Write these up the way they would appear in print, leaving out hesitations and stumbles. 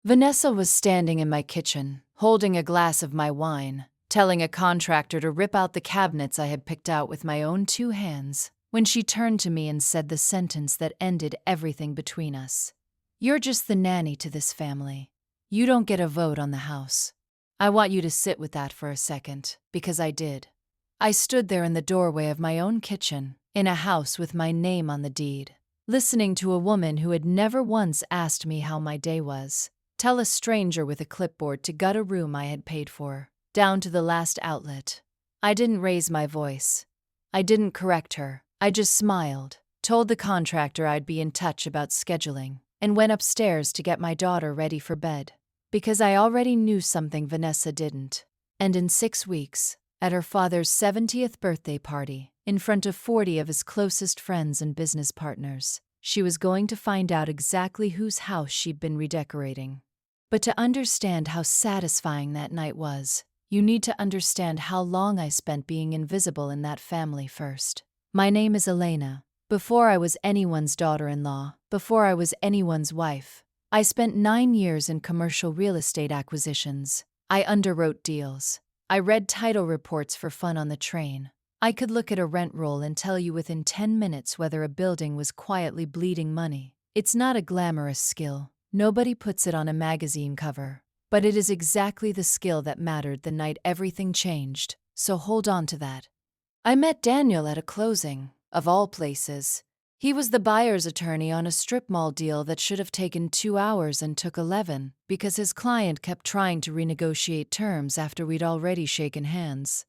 Vanessa was standing in my kitchen, holding a glass of my wine, telling a contractor to rip out the cabinets I had picked out with my own 2 hands, when she turned to me and said the sentence that ended everything between us. "You're just the nanny to this family. You don't get a vote on the house." I want you to sit with that for a second, because I did. I stood there in the doorway of my own kitchen, in a house with my name on the deed, listening to a woman who had never once asked me how my day was, tell a stranger with a clipboard to gut a room I had paid for, down to the last outlet. I didn't raise my voice. I didn't correct her. I just smiled, told the contractor I'd be in touch about scheduling, and went upstairs to get my daughter ready for bed. Because I already knew something Vanessa didn't. And in 6 weeks, at her father's 70th birthday party, in front of 40 of his closest friends and business partners, she was going to find out exactly whose house she'd been redecorating. But to understand how satisfying that night was, you need to understand how long I spent being invisible in that family first. My name is Elena. Before I was anyone's daughter-in-law, before I was anyone's wife, I spent 9 years in commercial real estate acquisitions. I underwrote deals. I read title reports for fun on the train. I could look at a rent roll and tell you within 10 minutes whether a building was quietly bleeding money. It's not a glamorous skill. Nobody puts it on a magazine cover. But it is exactly the skill that mattered the night everything changed, so hold on to that. I met Daniel at a closing, of all places. He was the buyer's attorney on a strip mall deal that should have taken 2 hours and took 11, because his client kept trying to renegotiate terms after we'd already shaken hands.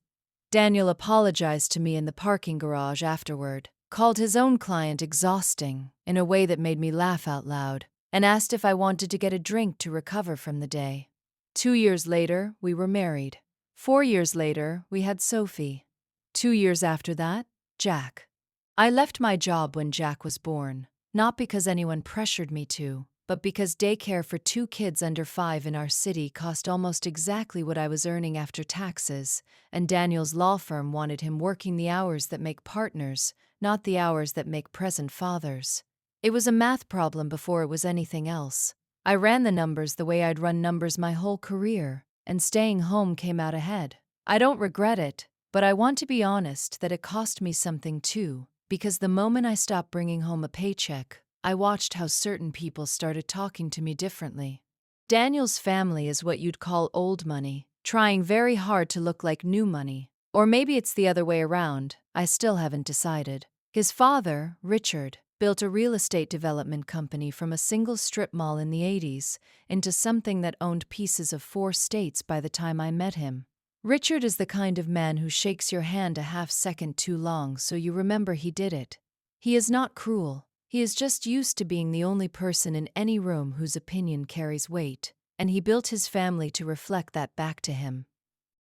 Daniel apologized to me in the parking garage afterward, called his own client exhausting in a way that made me laugh out loud, and asked if I wanted to get a drink to recover from the day. 2 years later, we were married. 4 years later, we had Sophie. 2 years after that, Jack. I left my job when Jack was born, not because anyone pressured me to, but because daycare for 2 kids under 5 in our city cost almost exactly what I was earning after taxes, and Daniel's law firm wanted him working the hours that make partners, not the hours that make present fathers. It was a math problem before it was anything else. I ran the numbers the way I'd run numbers my whole career, and staying home came out ahead. I don't regret it, but I want to be honest that it cost me something too, because the moment I stopped bringing home a paycheck, I watched how certain people started talking to me differently. Daniel's family is what you'd call old money, trying very hard to look like new money. Or maybe it's the other way around, I still haven't decided. His father, Richard, built a real estate development company from a single strip mall in the 80s into something that owned pieces of 4 states by the time I met him. Richard is the kind of man who shakes your hand a half-second too long so you remember he did it. He is not cruel. He is just used to being the only person in any room whose opinion carries weight, and he built his family to reflect that back to him.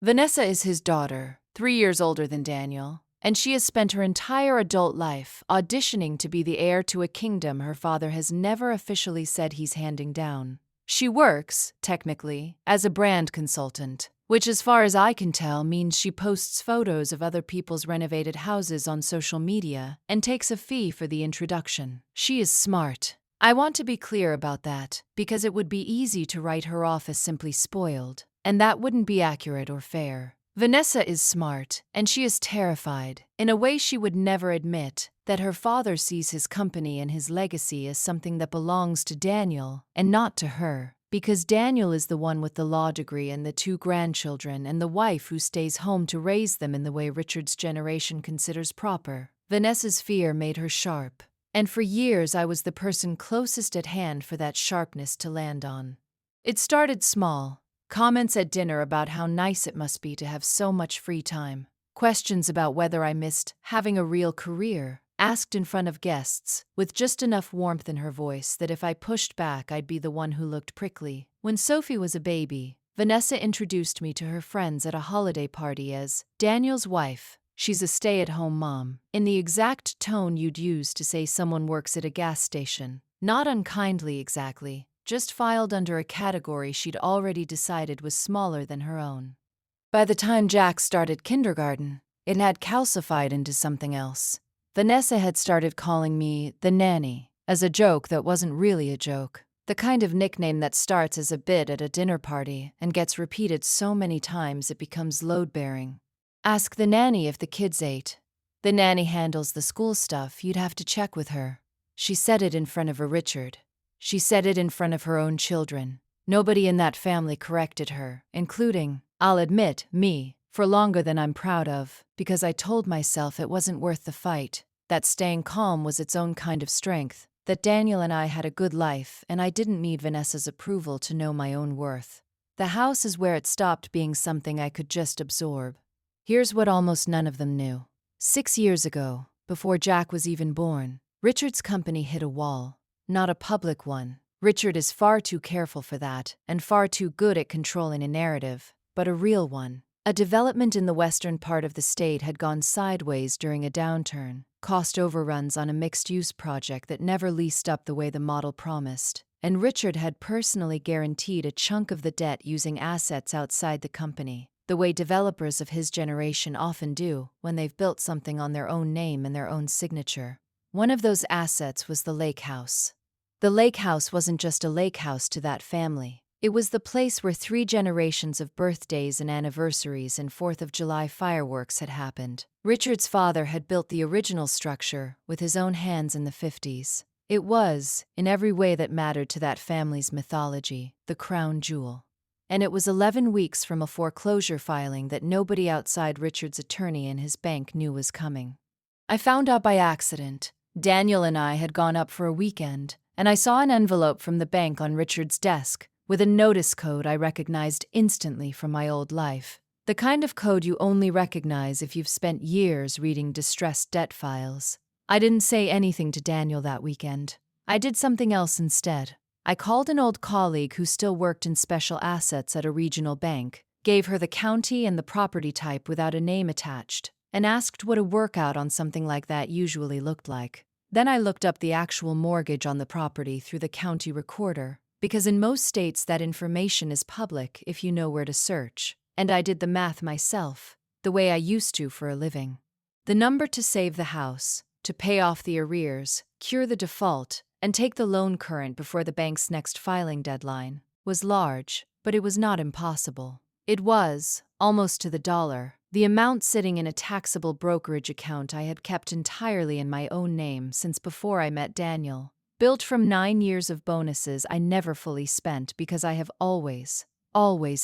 Vanessa is his daughter, 3 years older than Daniel, and she has spent her entire adult life auditioning to be the heir to a kingdom her father has never officially said he's handing down. She works, technically, as a brand consultant, which as far as I can tell means she posts photos of other people's renovated houses on social media and takes a fee for the introduction. She is smart. I want to be clear about that, because it would be easy to write her off as simply spoiled, and that wouldn't be accurate or fair. Vanessa is smart, and she is terrified, in a way she would never admit, that her father sees his company and his legacy as something that belongs to Daniel and not to her, because Daniel is the one with the law degree and the 2 grandchildren and the wife who stays home to raise them in the way Richard's generation considers proper. Vanessa's fear made her sharp, and for years I was the person closest at hand for that sharpness to land on. It started small. Comments at dinner about how nice it must be to have so much free time. Questions about whether I missed having a real career, asked in front of guests, with just enough warmth in her voice that if I pushed back I'd be the one who looked prickly. When Sophie was a baby, Vanessa introduced me to her friends at a holiday party as Daniel's wife. She's a stay-at-home mom, in the exact tone you'd use to say someone works at a gas station. Not unkindly exactly. Just filed under a category she'd already decided was smaller than her own. By the time Jack started kindergarten, it had calcified into something else. Vanessa had started calling me the nanny, as a joke that wasn't really a joke. The kind of nickname that starts as a bit at a dinner party and gets repeated so many times it becomes load-bearing. Ask the nanny if the kids ate. The nanny handles the school stuff, you'd have to check with her. She said it in front of Richard. She said it in front of her own children. Nobody in that family corrected her, including, I'll admit, me, for longer than I'm proud of, because I told myself it wasn't worth the fight, that staying calm was its own kind of strength, that Daniel and I had a good life and I didn't need Vanessa's approval to know my own worth. The house is where it stopped being something I could just absorb. Here's what almost none of them knew. 6 years ago, before Jack was even born, Richard's company hit a wall. Not a public one. Richard is far too careful for that, and far too good at controlling a narrative, but a real one. A development in the western part of the state had gone sideways during a downturn, cost overruns on a mixed-use project that never leased up the way the model promised, and Richard had personally guaranteed a chunk of the debt using assets outside the company, the way developers of his generation often do when they've built something on their own name and their own signature. One of those assets was the lake house. The lake house wasn't just a lake house to that family. It was the place where 3 generations of birthdays and anniversaries and 4th of July fireworks had happened. Richard's father had built the original structure with his own hands in the 50s. It was, in every way that mattered to that family's mythology, the crown jewel. And it was 11 weeks from a foreclosure filing that nobody outside Richard's attorney and his bank knew was coming. I found out by accident. Daniel and I had gone up for a weekend, and I saw an envelope from the bank on Richard's desk with a notice code I recognized instantly from my old life. The kind of code you only recognize if you've spent years reading distressed debt files. I didn't say anything to Daniel that weekend. I did something else instead. I called an old colleague who still worked in special assets at a regional bank, gave her the county and the property type without a name attached, and asked what a workout on something like that usually looked like. Then I looked up the actual mortgage on the property through the county recorder, because in most states that information is public if you know where to search, and I did the math myself, the way I used to for a living. The number to save the house, to pay off the arrears, cure the default, and take the loan current before the bank's next filing deadline, was large, but it was not impossible. It was, almost to the dollar, the amount sitting in a taxable brokerage account I had kept entirely in my own name since before I met Daniel, built from 9 years of bonuses I never fully spent because I have always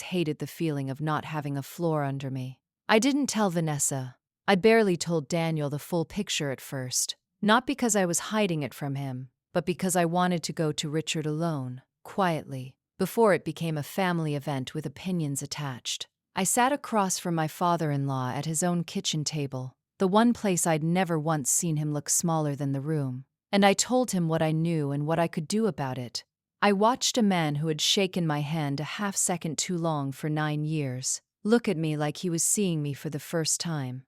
hated the feeling of not having a floor under me. I didn't tell Vanessa. I barely told Daniel the full picture at first, not because I was hiding it from him, but because I wanted to go to Richard alone, quietly, before it became a family event with opinions attached. I sat across from my father-in-law at his own kitchen table, the one place I'd never once seen him look smaller than the room, and I told him what I knew and what I could do about it. I watched a man who had shaken my hand a half-second too long for 9 years look at me like he was seeing me for the first time.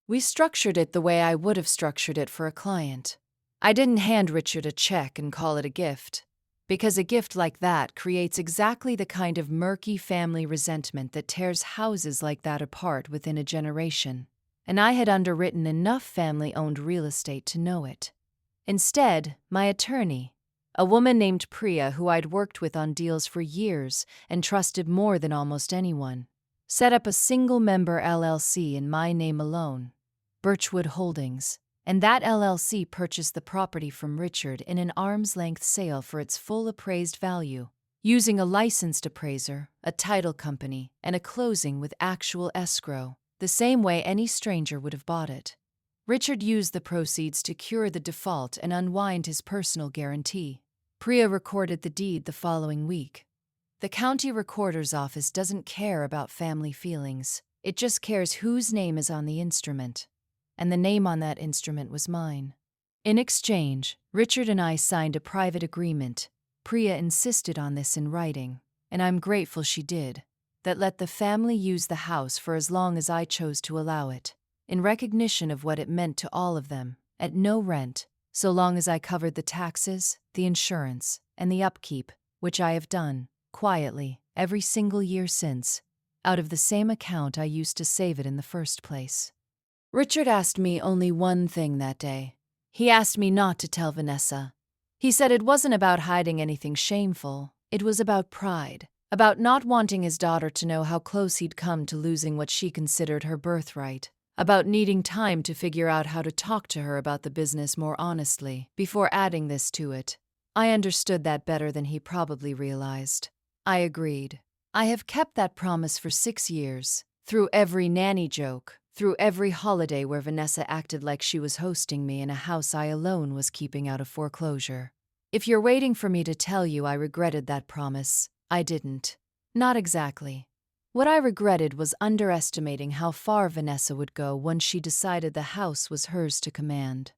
We structured it the way I would have structured it for a client. I didn't hand Richard a check and call it a gift, because a gift like that creates exactly the kind of murky family resentment that tears houses like that apart within a generation, and I had underwritten enough family-owned real estate to know it. Instead, my attorney, a woman named Priya who I'd worked with on deals for years and trusted more than almost anyone, set up a single-member LLC in my name alone, Birchwood Holdings, and that LLC purchased the property from Richard in an arm's-length sale for its full appraised value, using a licensed appraiser, a title company, and a closing with actual escrow, the same way any stranger would have bought it. Richard used the proceeds to cure the default and unwind his personal guarantee. Priya recorded the deed the following week. The county recorder's office doesn't care about family feelings. It just cares whose name is on the instrument. And the name on that instrument was mine. In exchange, Richard and I signed a private agreement. Priya insisted on this in writing, and I'm grateful she did, that let the family use the house for as long as I chose to allow it, in recognition of what it meant to all of them, at no rent, so long as I covered the taxes, the insurance, and the upkeep, which I have done, quietly, every single year since, out of the same account I used to save it in the first place. Richard asked me only one thing that day. He asked me not to tell Vanessa. He said it wasn't about hiding anything shameful, it was about pride, about not wanting his daughter to know how close he'd come to losing what she considered her birthright, about needing time to figure out how to talk to her about the business more honestly before adding this to it. I understood that better than he probably realized. I agreed. I have kept that promise for 6 years, through every nanny joke, through every holiday where Vanessa acted like she was hosting me in a house I alone was keeping out of foreclosure. If you're waiting for me to tell you I regretted that promise, I didn't. Not exactly. What I regretted was underestimating how far Vanessa would go once she decided the house was hers to command.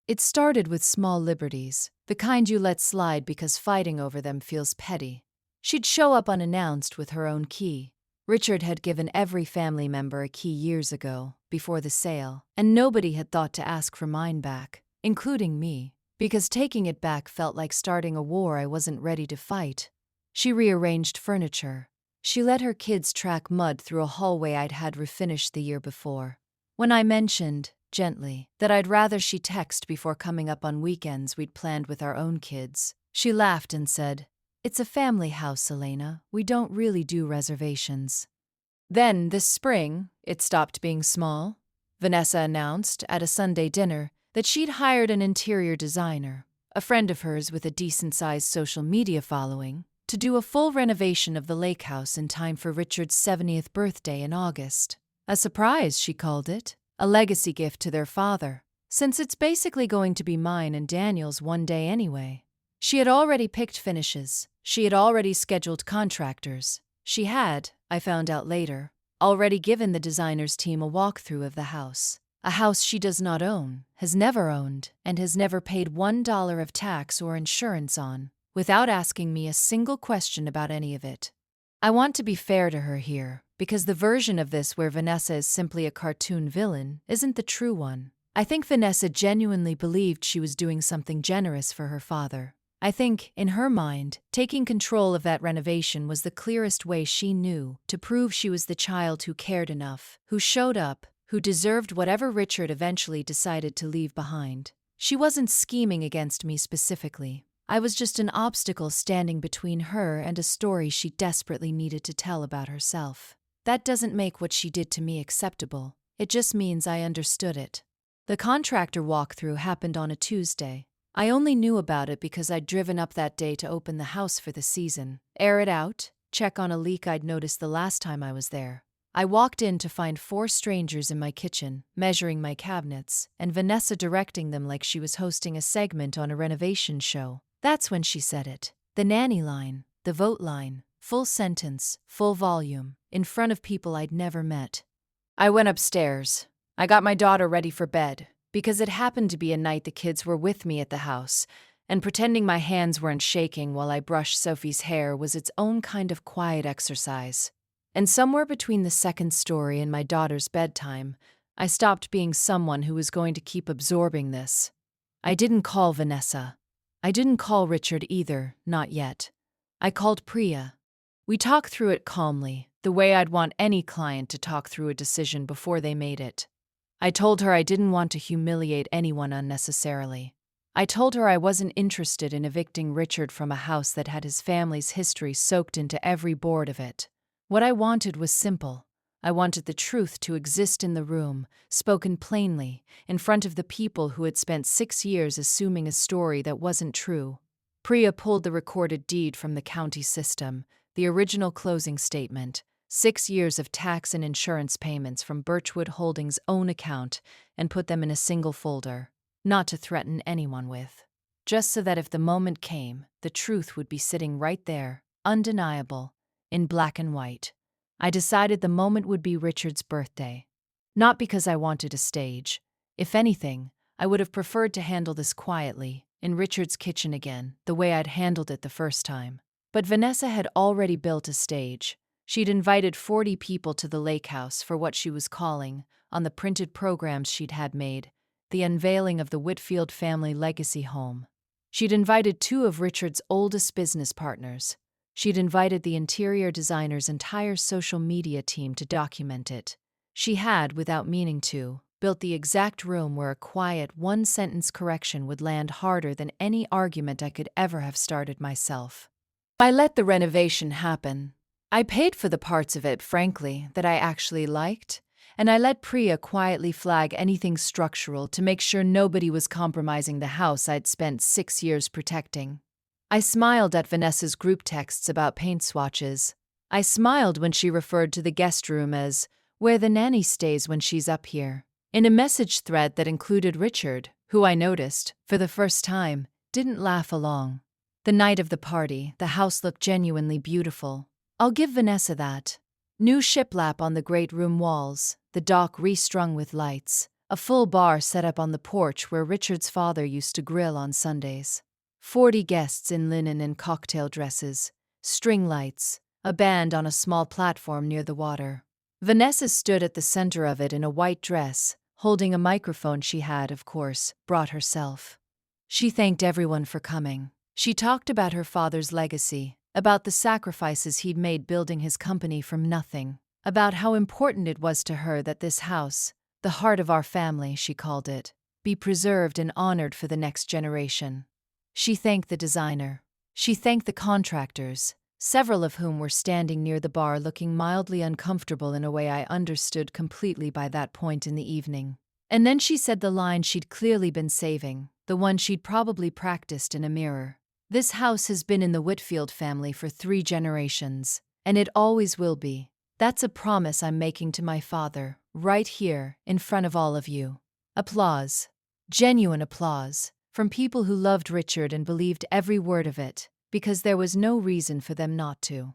It started with small liberties, the kind you let slide because fighting over them feels petty. She'd show up unannounced with her own key. Richard had given every family member a key years ago, before the sale, and nobody had thought to ask for mine back, including me, because taking it back felt like starting a war I wasn't ready to fight. She rearranged furniture. She let her kids track mud through a hallway I'd had refinished the year before. When I mentioned, gently, that I'd rather she text before coming up on weekends we'd planned with our own kids, she laughed and said, "It's a family house, Elena. We don't really do reservations." Then, this spring, it stopped being small. Vanessa announced, at a Sunday dinner, that she'd hired an interior designer, a friend of hers with a decent-sized social media following, to do a full renovation of the lake house in time for Richard's 70th birthday in August. A surprise, she called it, a legacy gift to their father, since it's basically going to be mine and Daniel's one day anyway. She had already picked finishes. She had already scheduled contractors. She had, I found out later, already given the designer's team a walkthrough of the house. A house she does not own, has never owned, and has never paid $1 of tax or insurance on, without asking me a single question about any of it. I want to be fair to her here, because the version of this where Vanessa is simply a cartoon villain isn't the true one. I think Vanessa genuinely believed she was doing something generous for her father. I think, in her mind, taking control of that renovation was the clearest way she knew to prove she was the child who cared enough, who showed up, who deserved whatever Richard eventually decided to leave behind. She wasn't scheming against me specifically. I was just an obstacle standing between her and a story she desperately needed to tell about herself. That doesn't make what she did to me acceptable. It just means I understood it. The contractor walkthrough happened on a Tuesday. I only knew about it because I'd driven up that day to open the house for the season, air it out, check on a leak I'd noticed the last time I was there. I walked in to find 4 strangers in my kitchen, measuring my cabinets, and Vanessa directing them like she was hosting a segment on a renovation show. That's when she said it. The nanny line, the vote line, full sentence, full volume, in front of people I'd never met. I went upstairs. I got my daughter ready for bed, because it happened to be a night the kids were with me at the house, and pretending my hands weren't shaking while I brushed Sophie's hair was its own kind of quiet exercise. And somewhere between the second story and my daughter's bedtime, I stopped being someone who was going to keep absorbing this. I didn't call Vanessa. I didn't call Richard either, not yet. I called Priya. We talked through it calmly, the way I'd want any client to talk through a decision before they made it. I told her I didn't want to humiliate anyone unnecessarily. I told her I wasn't interested in evicting Richard from a house that had his family's history soaked into every board of it. What I wanted was simple. I wanted the truth to exist in the room, spoken plainly, in front of the people who had spent 6 years assuming a story that wasn't true. Priya pulled the recorded deed from the county system, the original closing statement, 6 years of tax and insurance payments from Birchwood Holdings' own account, and put them in a single folder, not to threaten anyone with. Just so that if the moment came, the truth would be sitting right there, undeniable, in black and white. I decided the moment would be Richard's birthday. Not because I wanted a stage. If anything, I would have preferred to handle this quietly, in Richard's kitchen again, the way I'd handled it the first time. But Vanessa had already built a stage. She'd invited 40 people to the lake house for what she was calling, on the printed programs she'd had made, the unveiling of the Whitfield family legacy home. She'd invited 2 of Richard's oldest business partners. She'd invited the interior designer's entire social media team to document it. She had, without meaning to, built the exact room where a quiet one-sentence correction would land harder than any argument I could ever have started myself. I let the renovation happen. I paid for the parts of it, frankly, that I actually liked, and I let Priya quietly flag anything structural to make sure nobody was compromising the house I'd spent 6 years protecting. I smiled at Vanessa's group texts about paint swatches. I smiled when she referred to the guest room as where the nanny stays when she's up here, in a message thread that included Richard, who I noticed, for the first time, didn't laugh along. The night of the party, the house looked genuinely beautiful. I'll give Vanessa that. New shiplap on the great room walls, the dock restrung with lights, a full bar set up on the porch where Richard's father used to grill on Sundays. 40 guests in linen and cocktail dresses, string lights, a band on a small platform near the water. Vanessa stood at the center of it in a white dress, holding a microphone she had, of course, brought herself. She thanked everyone for coming. She talked about her father's legacy, about the sacrifices he'd made building his company from nothing, about how important it was to her that this house, the heart of our family, she called it, be preserved and honored for the next generation. She thanked the designer. She thanked the contractors, several of whom were standing near the bar looking mildly uncomfortable in a way I understood completely by that point in the evening. And then she said the line she'd clearly been saving, the one she'd probably practiced in a mirror. This house has been in the Whitfield family for 3 generations, and it always will be. That's a promise I'm making to my father, right here, in front of all of you. Applause. Genuine applause, from people who loved Richard and believed every word of it, because there was no reason for them not to.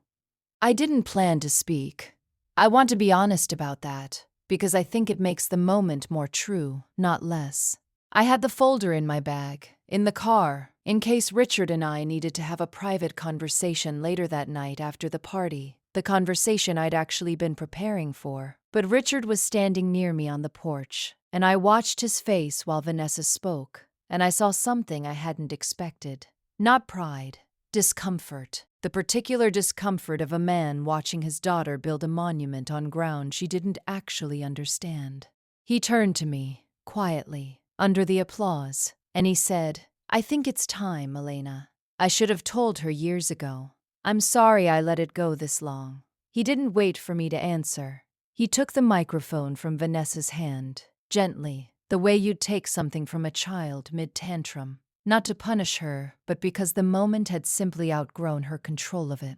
I didn't plan to speak. I want to be honest about that, because I think it makes the moment more true, not less. I had the folder in my bag, in the car, in case Richard and I needed to have a private conversation later that night after the party, the conversation I'd actually been preparing for. But Richard was standing near me on the porch, and I watched his face while Vanessa spoke, and I saw something I hadn't expected. Not pride, discomfort. The particular discomfort of a man watching his daughter build a monument on ground she didn't actually understand. He turned to me, quietly, under the applause, and he said, "I think it's time, Elena. I should have told her years ago. I'm sorry I let it go this long." He didn't wait for me to answer. He took the microphone from Vanessa's hand, gently, the way you'd take something from a child mid-tantrum. Not to punish her, but because the moment had simply outgrown her control of it.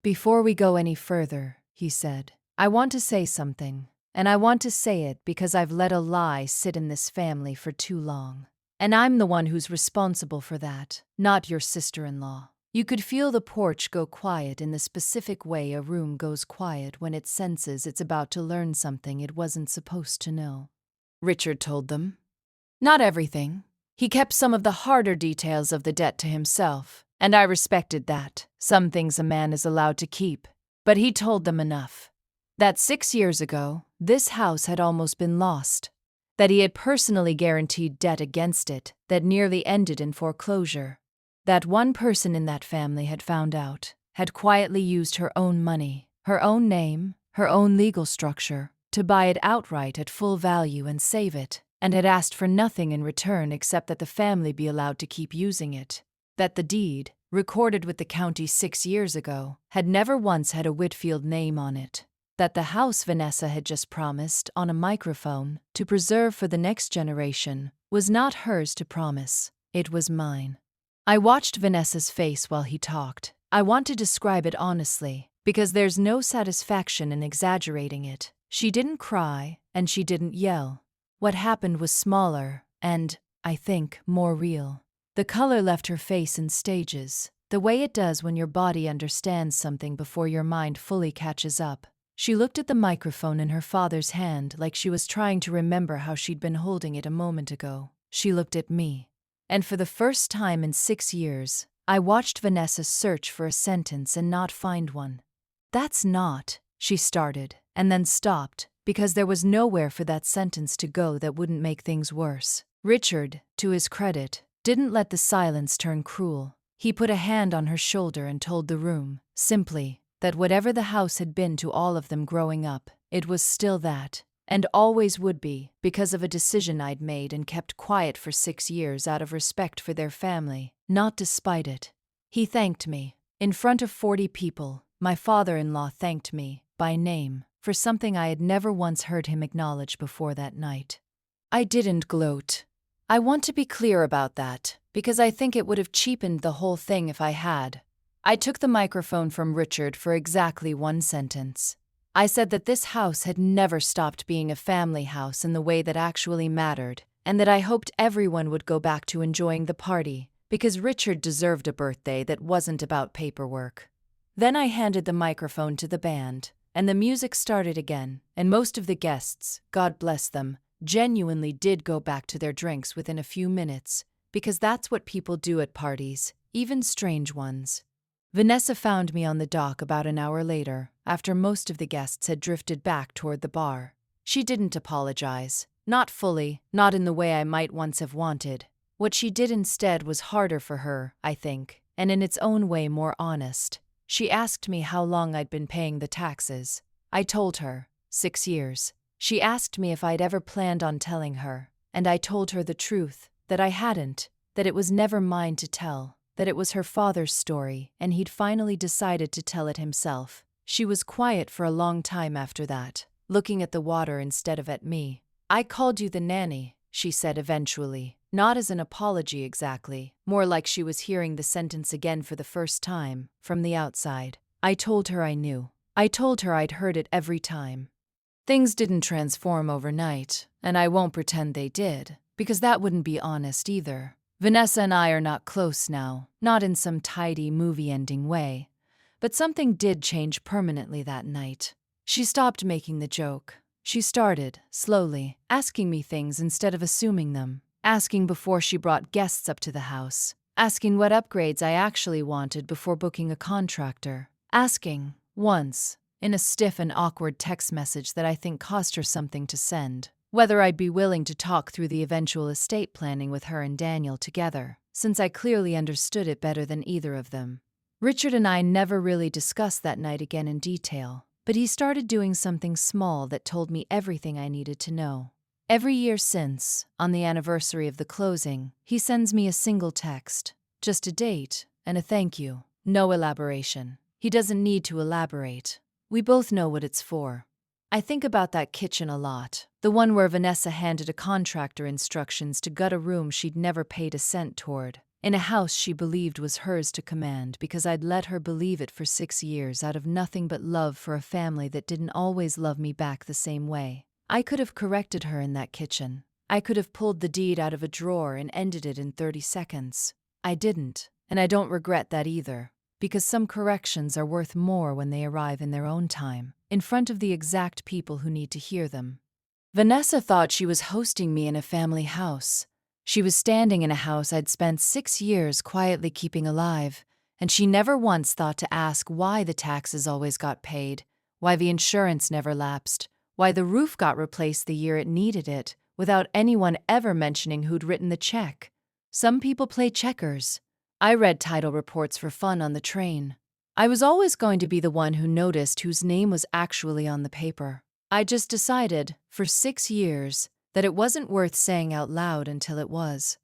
"Before we go any further," he said, "I want to say something. And I want to say it because I've let a lie sit in this family for too long. And I'm the one who's responsible for that, not your sister-in-law." You could feel the porch go quiet in the specific way a room goes quiet when it senses it's about to learn something it wasn't supposed to know. Richard told them. Not everything. He kept some of the harder details of the debt to himself, and I respected that. Some things a man is allowed to keep. But he told them enough. That 6 years ago, this house had almost been lost. That he had personally guaranteed debt against it that nearly ended in foreclosure. That one person in that family had found out, had quietly used her own money, her own name, her own legal structure, to buy it outright at full value and save it, and had asked for nothing in return except that the family be allowed to keep using it. That the deed, recorded with the county 6 years ago, had never once had a Whitfield name on it. That the house Vanessa had just promised, on a microphone, to preserve for the next generation, was not hers to promise, it was mine. I watched Vanessa's face while he talked. I want to describe it honestly, because there's no satisfaction in exaggerating it. She didn't cry, and she didn't yell. What happened was smaller, and, I think, more real. The color left her face in stages, the way it does when your body understands something before your mind fully catches up. She looked at the microphone in her father's hand like she was trying to remember how she'd been holding it a moment ago. She looked at me. And for the first time in 6 years, I watched Vanessa search for a sentence and not find one. "That's not," she started, and then stopped, because there was nowhere for that sentence to go that wouldn't make things worse. Richard, to his credit, didn't let the silence turn cruel. He put a hand on her shoulder and told the room, simply, that whatever the house had been to all of them growing up, it was still that. and always would be, because of a decision I'd made and kept quiet for 6 years out of respect for their family, not despite it. He thanked me. In front of 40 people, my father-in-law thanked me, by name, for something I had never once heard him acknowledge before that night. I didn't gloat. I want to be clear about that, because I think it would have cheapened the whole thing if I had. I took the microphone from Richard for exactly one sentence. I said that this house had never stopped being a family house in the way that actually mattered, and that I hoped everyone would go back to enjoying the party, because Richard deserved a birthday that wasn't about paperwork. Then I handed the microphone to the band, and the music started again, and most of the guests, God bless them, genuinely did go back to their drinks within a few minutes, because that's what people do at parties, even strange ones. Vanessa found me on the dock about an hour later, after most of the guests had drifted back toward the bar. She didn't apologize. Not fully, not in the way I might once have wanted. What she did instead was harder for her, I think, and in its own way more honest. She asked me how long I'd been paying the taxes. I told her, 6 years. She asked me if I'd ever planned on telling her, and I told her the truth, that I hadn't, that it was never mine to tell, that it was her father's story, and he'd finally decided to tell it himself. She was quiet for a long time after that, looking at the water instead of at me. I called you the nanny, she said eventually, not as an apology exactly, more like she was hearing the sentence again for the first time, from the outside. I told her I knew. I told her I'd heard it every time. Things didn't transform overnight, and I won't pretend they did, because that wouldn't be honest either. Vanessa and I are not close now, not in some tidy movie-ending way. But something did change permanently that night. She stopped making the joke. She started, slowly, asking me things instead of assuming them, asking before she brought guests up to the house, asking what upgrades I actually wanted before booking a contractor, asking, once, in a stiff and awkward text message that I think cost her something to send, whether I'd be willing to talk through the eventual estate planning with her and Daniel together, since I clearly understood it better than either of them. Richard and I never really discussed that night again in detail, but he started doing something small that told me everything I needed to know. Every year since, on the anniversary of the closing, he sends me a single text, just a date and a thank you, no elaboration. He doesn't need to elaborate. We both know what it's for. I think about that kitchen a lot, the one where Vanessa handed a contractor instructions to gut a room she'd never paid a cent toward, in a house she believed was hers to command because I'd let her believe it for 6 years out of nothing but love for a family that didn't always love me back the same way. I could have corrected her in that kitchen. I could have pulled the deed out of a drawer and ended it in 30 seconds. I didn't, and I don't regret that either, because some corrections are worth more when they arrive in their own time, in front of the exact people who need to hear them. Vanessa thought she was hosting me in a family house. She was standing in a house I'd spent 6 years quietly keeping alive, and she never once thought to ask why the taxes always got paid, why the insurance never lapsed, why the roof got replaced the year it needed it, without anyone ever mentioning who'd written the check. Some people play checkers. I read title reports for fun on the train. I was always going to be the one who noticed whose name was actually on the paper. I just decided, for 6 years, that it wasn't worth saying out loud until it was.